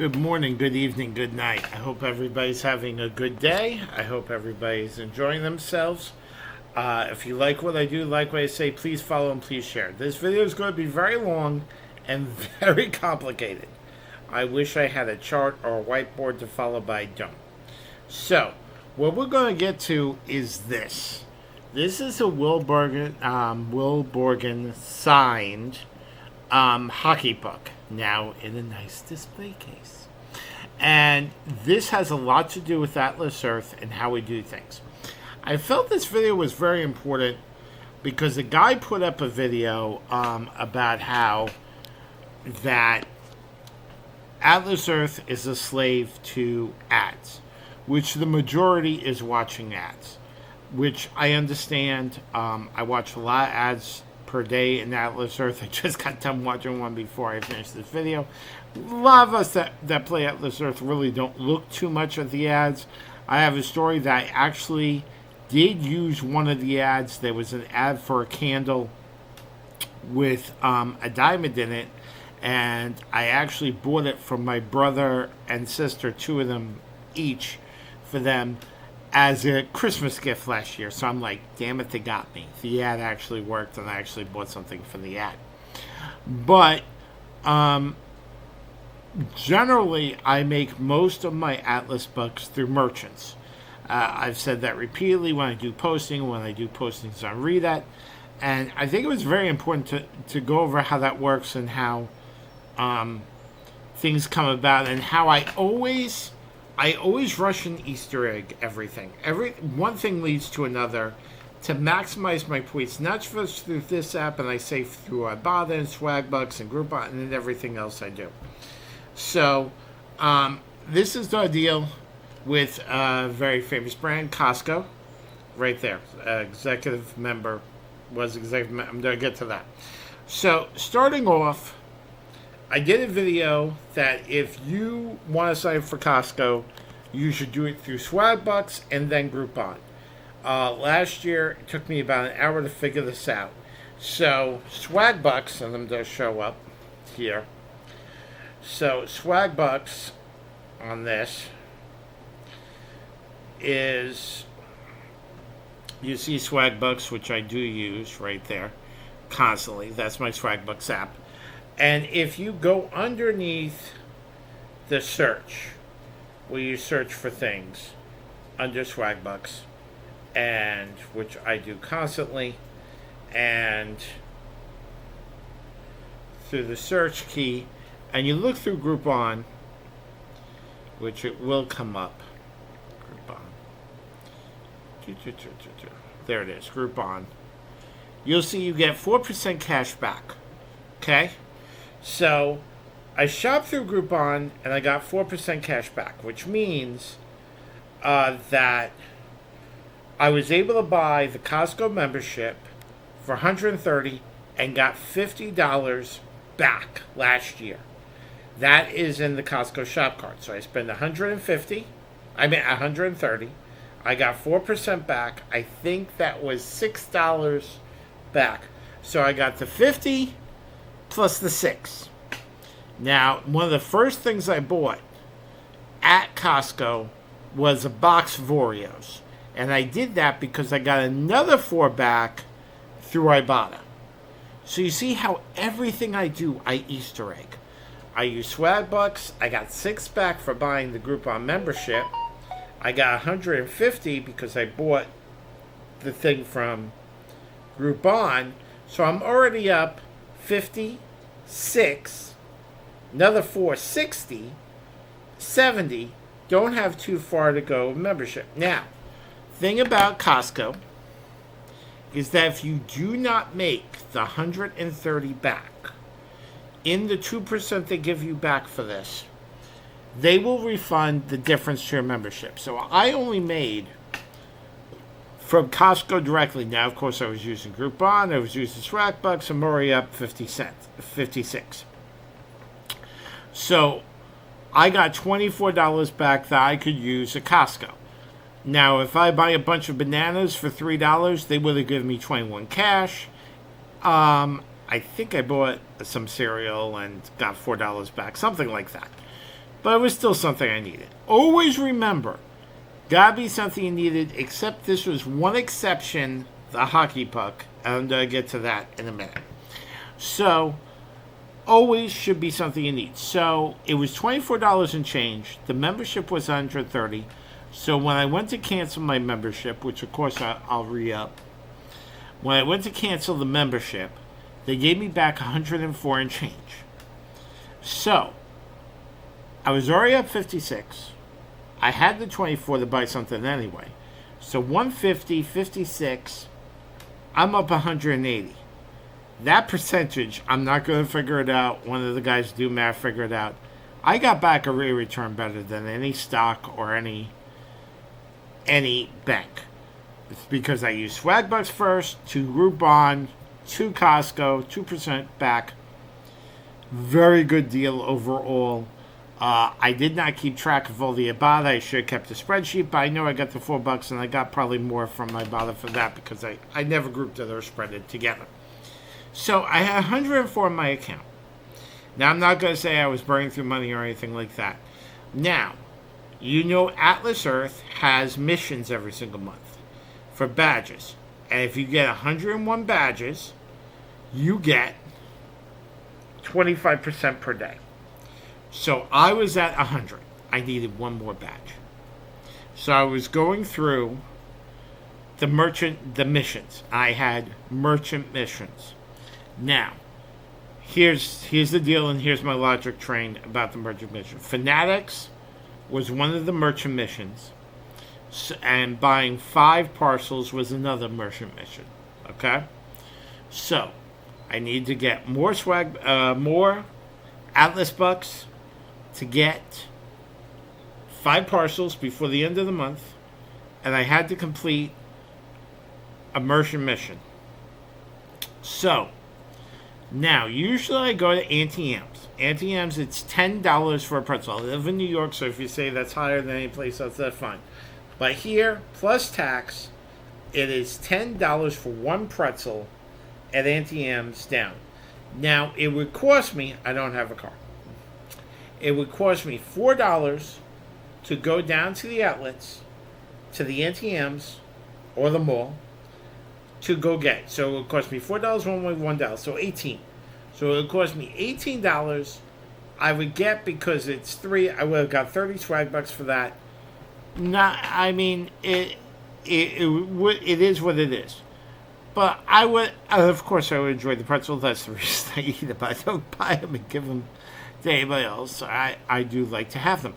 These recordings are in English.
Good morning, good evening, good night. I hope everybody's having a good day. I hope everybody's enjoying themselves. If you like what I do, like what I say, please follow and please share. This video is going to be very long and very complicated. I wish I had a chart or a whiteboard to follow, but I don't. So, what we're going to get to is this. This is a Will Borgen signed hockey book, now in a nice display case. And this has a lot to do with Atlas Earth and how we do things. I felt this video was very important because a guy put up a video about how that Atlas Earth is a slave to ads, which the majority is watching ads, which I understand. I watch a lot of ads per day in Atlas Earth. I just got done watching one before I finished this video. A lot of us that play Atlas Earth really don't look too much at the ads. I have a story that I actually did use one of the ads. There was an ad for a candle with a diamond in it, and I actually bought it from my brother and sister, two of them each, for them as a Christmas gift last year. So I'm like, damn it, they got me. The ad actually worked, and I actually bought something for the ad. But generally, I make most of my Atlas books through merchants. I've said that repeatedly when I do postings on Read. And I think it was very important to go over how that works and how things come about, and how I always rush and Easter egg everything. One thing leads to another to maximize my points, not just through this app, and I say through Ibotta and Swagbucks and Groupon and everything else I do. So, this is the deal with a very famous brand, Costco, right there. Executive member was executive member. I'm going to get to that. So, starting off, I did a video that if you want to sign up for Costco, you should do it through Swagbucks and then Groupon. Last year, it took me about an hour to figure this out. So, Swagbucks, and I'm going to show up here. So, Swagbucks on this is, you see Swagbucks, which I do use right there constantly. That's my Swagbucks app. And if you go underneath the search, where you search for things under Swagbucks, and which I do constantly, and through the search key, and you look through Groupon, which it will come up. Groupon. There it is, Groupon. You'll see you get 4% cash back. Okay? So, I shopped through Groupon, and I got 4% cash back, which means that I was able to buy the Costco membership for $130 and got $50 back last year. That is in the Costco shop cart. So I spent $130. I got 4% back. I think that was $6 back. So I got the 50 plus the 6. Now, one of the first things I bought at Costco was a box of Oreos. And I did that because I got another 4 back through Ibotta. So you see how everything I do, I Easter egg. I use Swagbucks. I got 6 back for buying the Groupon membership. I got 150 because I bought the thing from Groupon. So I'm already up 56. Another 4, 60. 70. Don't have too far to go membership. Now, thing about Costco is that if you do not make the 130 back in the 2% they give you back for this, they will refund the difference to your membership. So I only made from Costco directly. Now, of course, I was using Groupon, I was using Swagbucks, I'm already up 56. So I got $24 back that I could use at Costco. Now, if I buy a bunch of bananas for $3, they would have given me 21 cash. I think I bought some cereal and got $4 back, something like that. But it was still something I needed. Always remember, gotta be something you needed, except this was one exception, the hockey puck. And I'm going to get to that in a minute. So, always should be something you need. So, it was $24 and change. The membership was $130. So, when I went to cancel my membership, which of course I'll re-up, when I went to cancel the membership, they gave me back $104 and change. So, I was already up 56. I had the 24 to buy something anyway. So, 150, 56, I'm up 180. That percentage, I'm not going to figure it out. One of the guys do math, figure it out. I got back a rate return better than any stock or any bank. It's because I used Swagbucks first, to Groupon, to Costco, 2% back. Very good deal overall. I did not keep track of all the Ibotta. I should have kept a spreadsheet, but I know I got the $4 and I got probably more from my Ibotta for that because I never grouped it or spread it together. So I had 104 in my account. Now I'm not going to say I was burning through money or anything like that. Now, you know Atlas Earth has missions every single month for badges. And if you get 101 badges, you get 25% per day. So I was at 100. I needed one more badge. So I was going through the missions. I had merchant missions. Now, here's the deal, and here's my logic train about the merchant mission. Fanatics was one of the merchant missions, and buying 5 parcels was another merchant mission. Okay? So, I need to get more more Atlas Bucks to get 5 parcels before the end of the month, and I had to complete a merchant mission. So, now, usually I go to Auntie M's. Auntie M's, it's $10 for a pretzel. I live in New York, so if you say that's higher than any place else, that's fine. But here, plus tax, it is $10 for one pretzel at Auntie M's down. Now, it would cost me, I don't have a car, it would cost me $4 to go down to the outlets, to the Auntie M's, or the mall, to go get it. So it would cost me $4 one way, $1. So $18. So it would cost me $18. I would get, because it's 3, I would have got 30 Swagbucks for that. It is what it is. But I would, of course, I would enjoy the pretzel. That's the reason I eat them. I don't buy them and give them to anybody else. I do like to have them.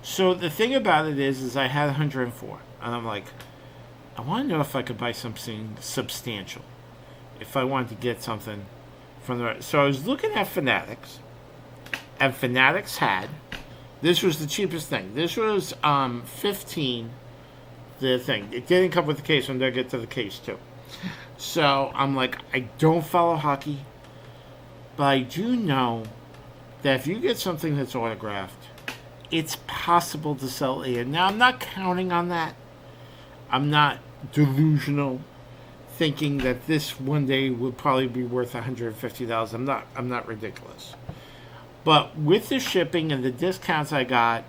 So the thing about it is I had 104. And I'm like, I want to know if I could buy something substantial. If I wanted to get something from the... So I was looking at Fanatics. And Fanatics had... This was the cheapest thing. This was $15, the thing. It didn't come with the case. I'm going to get to the case, too. So I'm like, I don't follow hockey. But I do know that if you get something that's autographed, it's possible to sell it. Now, I'm not counting on that. I'm not delusional, thinking that this one day would probably be worth $150. I'm not ridiculous. But with the shipping and the discounts I got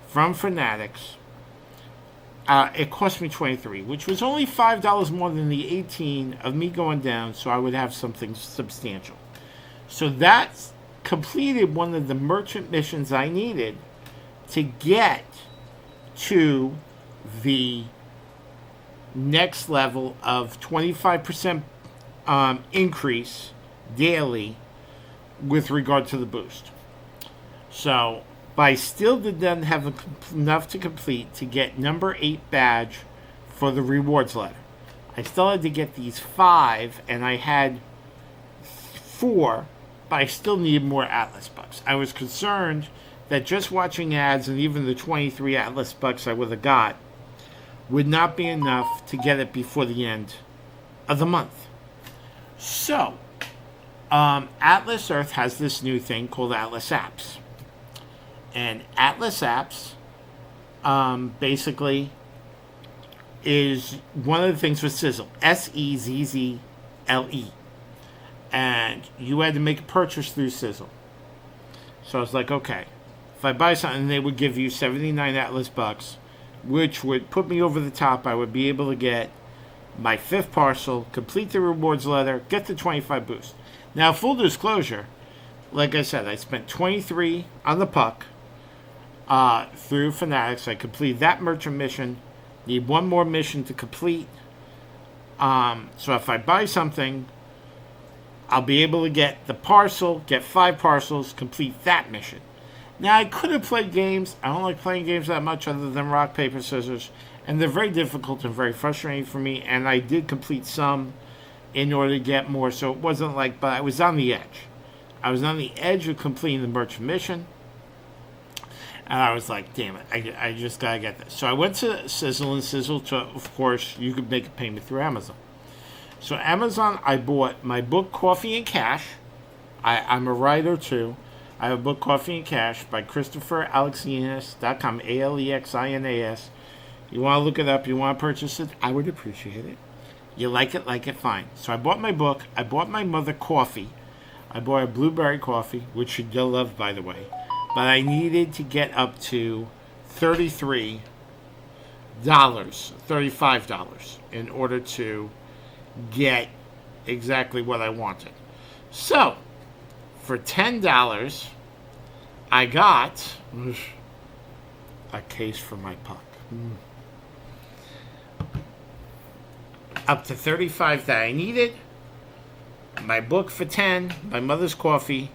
from Fanatics, it cost me $23, which was only $5 more than the $18 of me going down, so I would have something substantial. So that completed one of the merchant missions I needed to get to the next level of 25% increase daily with regard to the boost. So, but I still didn't have enough to complete to get number 8 badge for the rewards letter. I still had to get these 5, and I had 4, but I still needed more Atlas Bucks. I was concerned that just watching ads and even the 23 Atlas Bucks I would have got would not be enough to get it before the end of the month. So, Atlas Earth has this new thing called Atlas Apps. And Atlas Apps basically is one of the things with Sizzle. Sezzle. And you had to make a purchase through Sizzle. So I was like, okay. If I buy something, they would give you 79 Atlas bucks, which would put me over the top. I would be able to get my 5th parcel, complete the rewards letter, get the 25 boost. Now, full disclosure, like I said, I spent 23 on the puck through Fanatics. I completed that merchant mission. Need one more mission to complete. So if I buy something, I'll be able to get the parcel, get 5 parcels, complete that mission. Now, I could have played games. I don't like playing games that much other than rock, paper, scissors. And they're very difficult and very frustrating for me. And I did complete some in order to get more. So it wasn't like, but I was on the edge. I was on the edge of completing the merchant mission. And I was like, damn it, I just got to get this. So I went to Sizzle, and Sizzle, of course, you could make a payment through Amazon. So Amazon, I bought my book, Coffee and Cash. I'm a writer, too. I have a book, Coffee and Cash, by ChristopherAlexinas.com, Alexinas. You want to look it up, you want to purchase it, I would appreciate it. You like it, fine. So I bought my book. I bought my mother coffee. I bought a blueberry coffee, which she does love, by the way. But I needed to get up to $35 in order to get exactly what I wanted. So, for $10, I got a case for my puck. Up to $35 that I needed, my book for $10, my mother's coffee,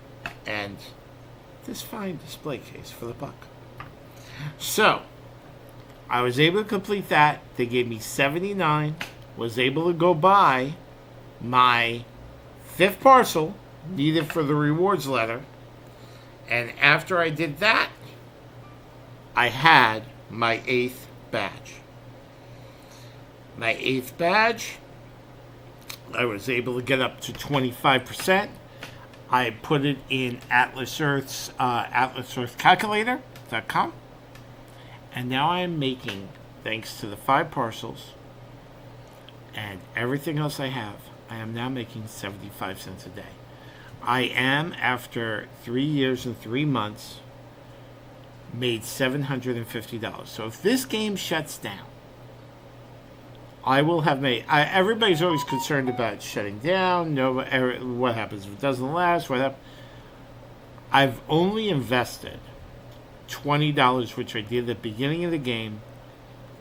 and this fine display case for the puck. So, I was able to complete that. They gave me 79, was able to go buy my 5th parcel needed for the rewards letter. And after I did that, I had my 8th badge. My 8th badge, I was able to get up to 25%. I put it in Atlas Earth's AtlasEarthCalculator.com. And now I am making, thanks to the 5 parcels and everything else I have, I am now making 75 cents a day. I am, after 3 years and 3 months, made $750. So if this game shuts down, I will have made... everybody's always concerned about shutting down. What happens if it doesn't last? I've only invested $20, which I did at the beginning of the game,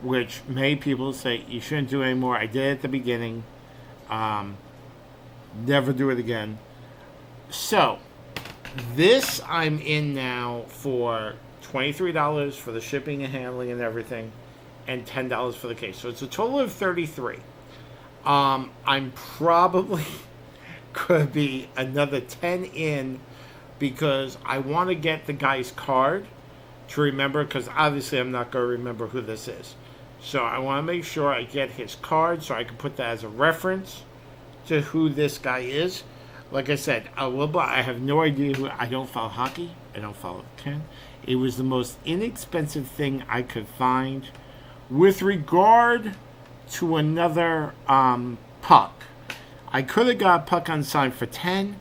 which made people say, you shouldn't do it anymore. I did it at the beginning. Never do it again. So, this I'm in now for $23 for the shipping and handling and everything, and $10 for the case. So it's a total of $33. I'm probably going to be another 10 in because I want to get the guy's card to remember, because obviously I'm not going to remember who this is. So I want to make sure I get his card so I can put that as a reference to who this guy is. Like I said, I have no idea who. I don't follow hockey. I don't follow Ken. It was the most inexpensive thing I could find with regard to another puck. I could have got a puck unsigned for 10,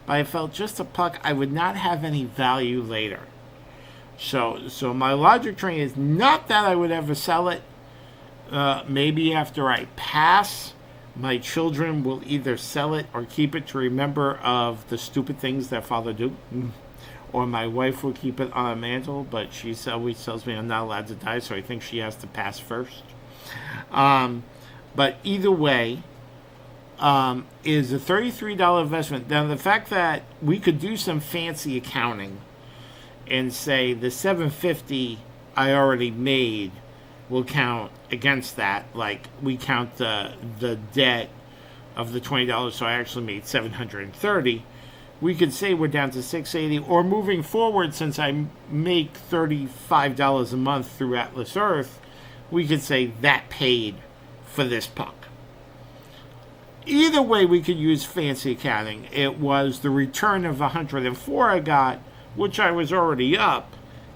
but I felt just a puck, I would not have any value later. So my logic train is not that I would ever sell it. Maybe after I pass, my children will either sell it or keep it to remember of the stupid things that father do. Or my wife will keep it on a mantle, but she always tells me I'm not allowed to die, so I think she has to pass first. But either way, is a $33 investment. Now, the fact that we could do some fancy accounting and say the $750 I already made will count against that. Like, we count the debt of the $20, so I actually made $730. We could say we're down to $680, or moving forward, since I make $35 a month through Atlas Earth, we could say that paid for this puck. Either way, we could use fancy accounting. It was the return of 104 I got, which I was already up,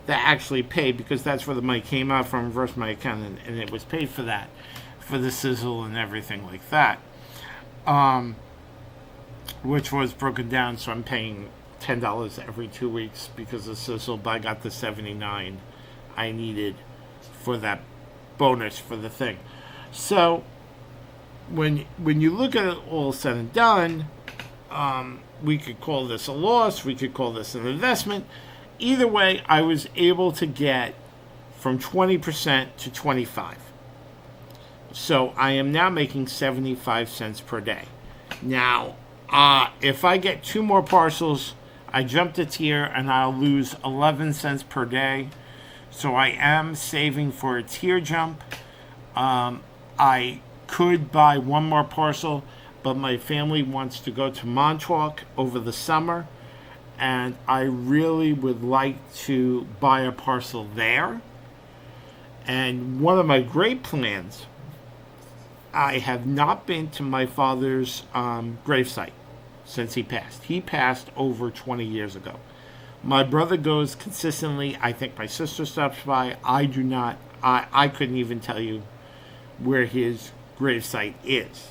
that actually paid, because that's where the money came out from, versus my account, and it was paid for that, for the sizzle and everything like that. Which was broken down, so I'm paying $10 every 2 weeks because the sizzle, but I got the 79 I needed for that bonus for the thing. So when you look at it all said and done, we could call this a loss, we could call this an investment. Either way, I was able to get from 20% to 25%. So I am now making 75 cents per day. Now, if I get 2 more parcels, I jump a tier and I'll lose 11 cents per day. So I am saving for a tier jump. I could buy 1 more parcel, but my family wants to go to Montauk over the summer, and I really would like to buy a parcel there. And one of my great plans, I have not been to my father's gravesite since he passed. He passed over 20 years ago. My brother goes consistently. I think my sister stops by. I do not. I couldn't even tell you where his gravesite is.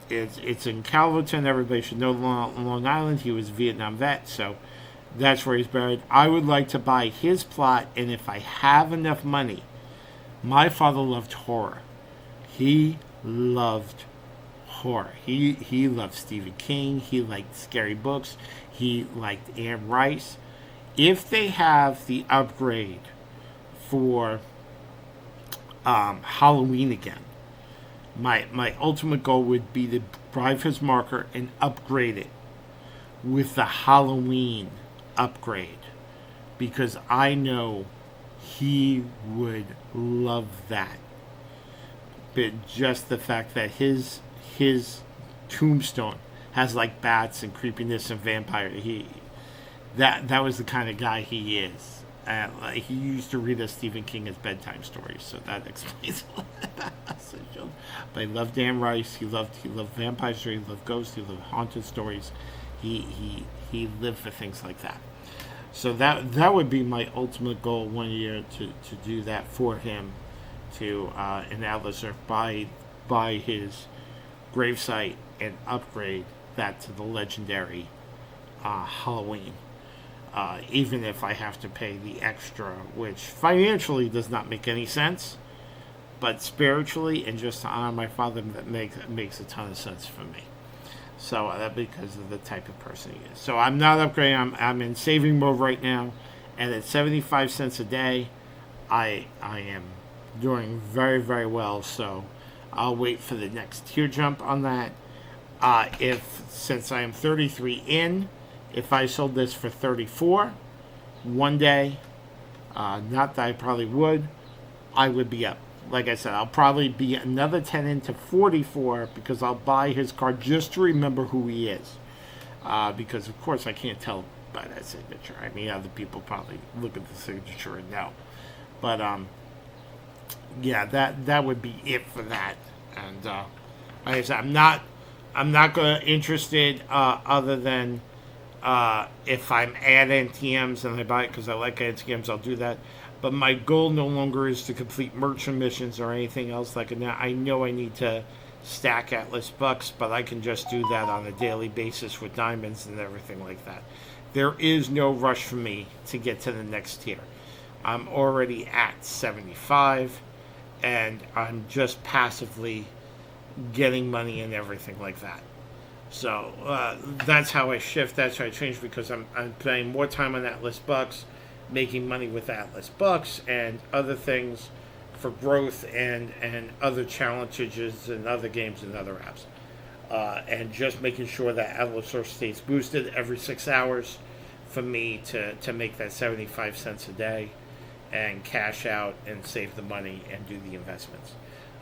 It's in Calverton. Everybody should know Long Island. He was a Vietnam vet, so that's where he's buried. I would like to buy his plot, and if I have enough money, my father loved horror. He loved horror. He loved Stephen King. He liked scary books. He liked Anne Rice. If they have the upgrade for Halloween again, my ultimate goal would be to drive his marker and upgrade it with the Halloween upgrade, because I know he would love that. But just the fact that his tombstone has like bats and creepiness and vampire, that was the kind of guy he is. He used to read us Stephen King as bedtime stories, so that explains a lot. But he loved Dan Rice. He loved vampire stories. He loved ghosts. He loved haunted stories. He lived for things like that. So that would be my ultimate goal one year, to do that for him, to in Atlas Earth, buy his gravesite and upgrade that to the legendary Halloween. Even if I have to pay the extra, which financially does not make any sense, but spiritually and just to honor my father, that makes a ton of sense for me. So that because of the type of person he is. So I'm not upgrading. I'm in saving mode right now, and at 75 cents a day, I am doing very, very well. So I'll wait for the next tier jump on that. Since I am 33 in, if I sold this for 34 one day, not that I probably would, I would be up. Like I said, I'll probably be another 10 into 44 because I'll buy his card just to remember who he is. Because, of course, I can't tell by that signature. I mean, other people probably look at the signature and know. But, yeah, that would be it for that. And, like I said, I'm not interested other than if I'm at NTMs and I buy it because I like NTMs, I'll do that. But my goal no longer is to complete merchant missions or anything else like it. Now, I know I need to stack Atlas bucks, but I can just do that on a daily basis with diamonds and everything like that. There is no rush for me to get to the next tier. I'm already at 75, and I'm just passively getting money and everything like that. So that's how I shift. That's how I change, because I'm playing more time on Atlas bucks, making money with Atlas bucks and other things for growth and other challenges and other games and other apps, and just making sure that Atlas Earth stays boosted every 6 hours for me to make that 75 cents a day and cash out and save the money and do the investments.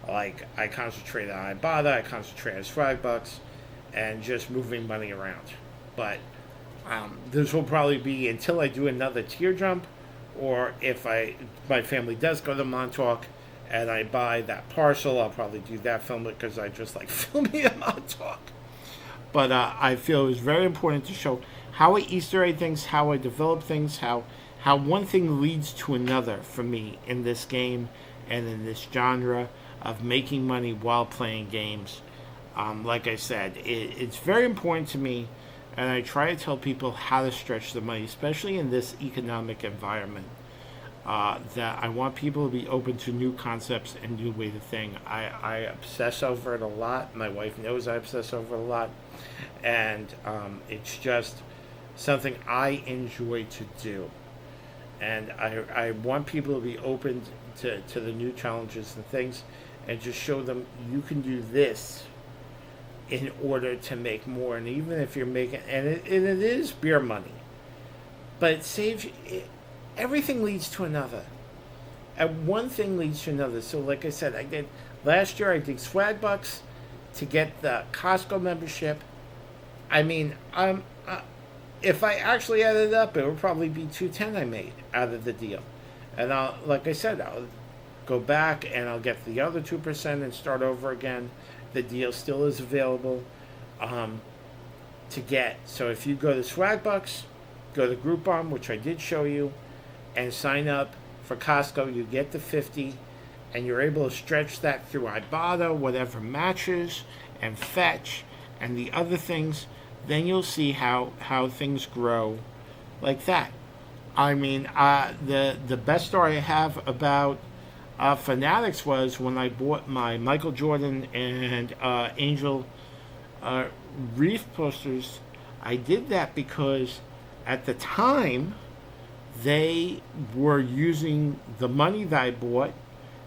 Like, I concentrate on Ibotta, I concentrate on Swag Bucks, and just moving money around. But this will probably be until I do another tier jump, or if my family does go to Montauk and I buy that parcel, I'll probably do that, film it, because I just like filming in Montauk. But I feel it's very important to show how I Easter egg things, how I develop things, how one thing leads to another for me in this game and in this genre of making money while playing games. Like I said, it's very important to me, And I try to tell people how to stretch the money, especially in this economic environment. That I want people to be open to new concepts and new way to think. I obsess over it a lot. My wife knows I obsess over it a lot. And it's just something I enjoy to do. And I want people to be open to the new challenges and things, and just show them you can do this in order to make more. And even if you're making, and it is beer money, but it saves you. Everything leads to another. And one thing leads to another. So like I said, last year I did swag bucks to get the Costco membership. I mean, if I actually added it up, it would probably be $210 I made out of the deal. And like I said, I'll go back and I'll get the other 2% and start over again. The deal still is available to get. So if you go to Swagbucks, go to Groupon, which I did show you, and sign up for Costco, you get the 50, and you're able to stretch that through Ibotta, whatever matches, and Fetch, and the other things. Then you'll see how things grow like that. I mean, the best story I have about Fanatics was when I bought my Michael Jordan and Angel Reef posters. I did that because at the time they were using the money that I bought,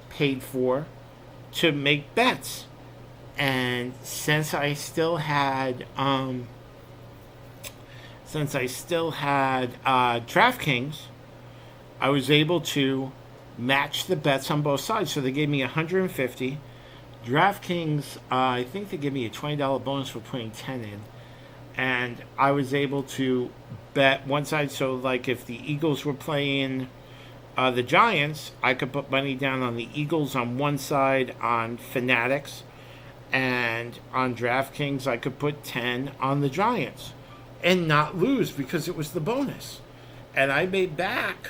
paid for, to make bets. And since I still had DraftKings, I was able to match the bets on both sides. So they gave me $150. DraftKings, I think they gave me a $20 bonus for putting 10 in. And I was able to bet one side. So like if the Eagles were playing the Giants, I could put money down on the Eagles on one side on Fanatics. And on DraftKings, I could put 10 on the Giants and not lose because it was the bonus. And I made back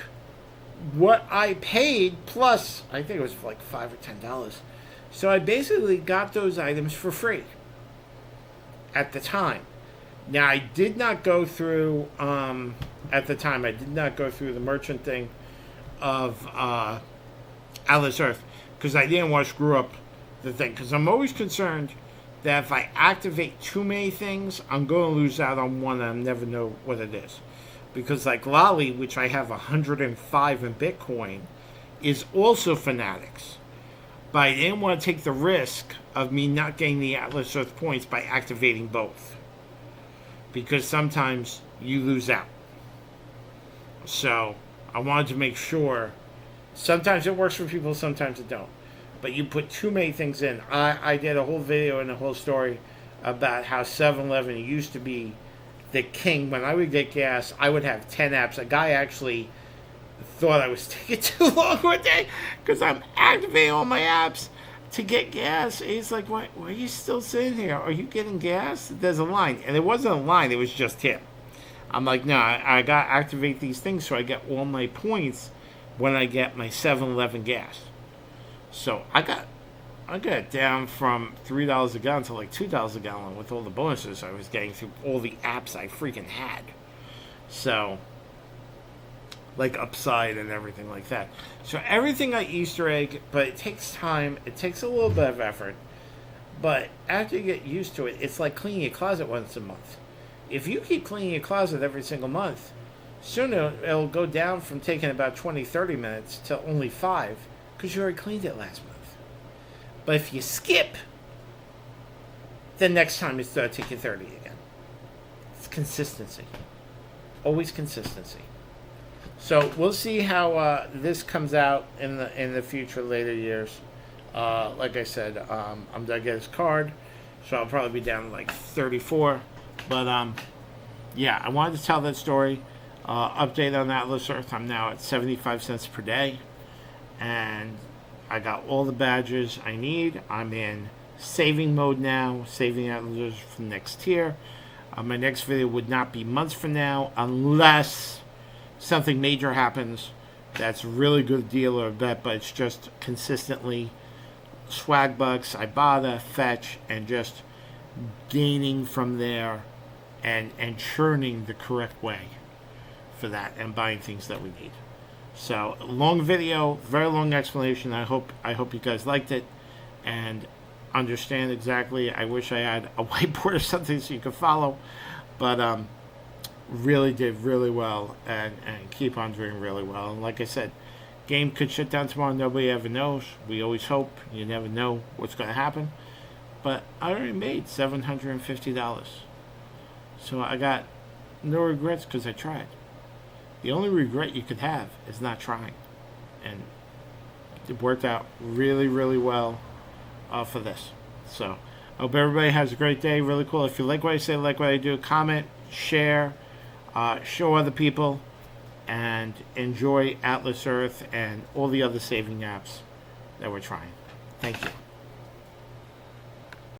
what I paid plus, I think it was like $5 or $10. So I basically got those items for free at the time. Now, I did not go through, at the time, I did not go through the merchant thing of Atlas Earth because I didn't want to screw up the thing. Because I'm always concerned that if I activate too many things, I'm going to lose out on one and I'll never know what it is. Because like Lolly, which I have 105 in Bitcoin, is also Fanatics. But I didn't want to take the risk of me not getting the Atlas Earth points by activating both. Because sometimes you lose out. So I wanted to make sure. Sometimes it works for people, sometimes it don't. But you put too many things in. I did a whole video and a whole story about how 7-Eleven used to be the king. When I would get gas, I would have 10 apps. A guy actually thought I was taking too long with it because I'm activating all my apps to get gas. And he's like, why are you still sitting here? Are you getting gas? There's a line. And it wasn't a line. It was just him. I'm like, no, I got to activate these things so I get all my points when I get my 7-Eleven gas. So I got it down from $3 a gallon to like $2 a gallon with all the bonuses I was getting through all the apps I freaking had. So, like Upside and everything like that. So everything I Easter egg, but it takes time. It takes a little bit of effort. But after you get used to it, it's like cleaning your closet once a month. If you keep cleaning your closet every single month, soon it'll go down from taking about 20, 30 minutes to only 5 because you already cleaned it last month. But if you skip, then next time it's taking 30 again. It's consistency. Always consistency. So we'll see how this comes out in the future, later years. Like I said, I'm gonna get his card, so I'll probably be down to like 34. But yeah, I wanted to tell that story. Update on Atlas Earth. I'm now at 75 cents per day, and I got all the badges I need. I'm in saving mode now, saving Atlas Earth for the next tier. My next video would not be months from now, unless something major happens that's really good deal or bet, but it's just consistently swag bucks, Ibotta, Fetch, and just gaining from there and churning the correct way for that and buying things that we need. So long video, very long explanation. I hope you guys liked it and understand exactly. I wish I had a whiteboard or something so you could follow, but really did really well and keep on doing really well. And like I said, game could shut down tomorrow. Nobody ever knows. We always hope. You never know what's going to happen. But I already made $750. So I got no regrets because I tried. The only regret you could have is not trying. And it worked out really, really well for this. So I hope everybody has a great day. Really cool. If you like what I say, like what I do, comment, share, show other people, and enjoy Atlas Earth and all the other saving apps that we're trying. Thank you.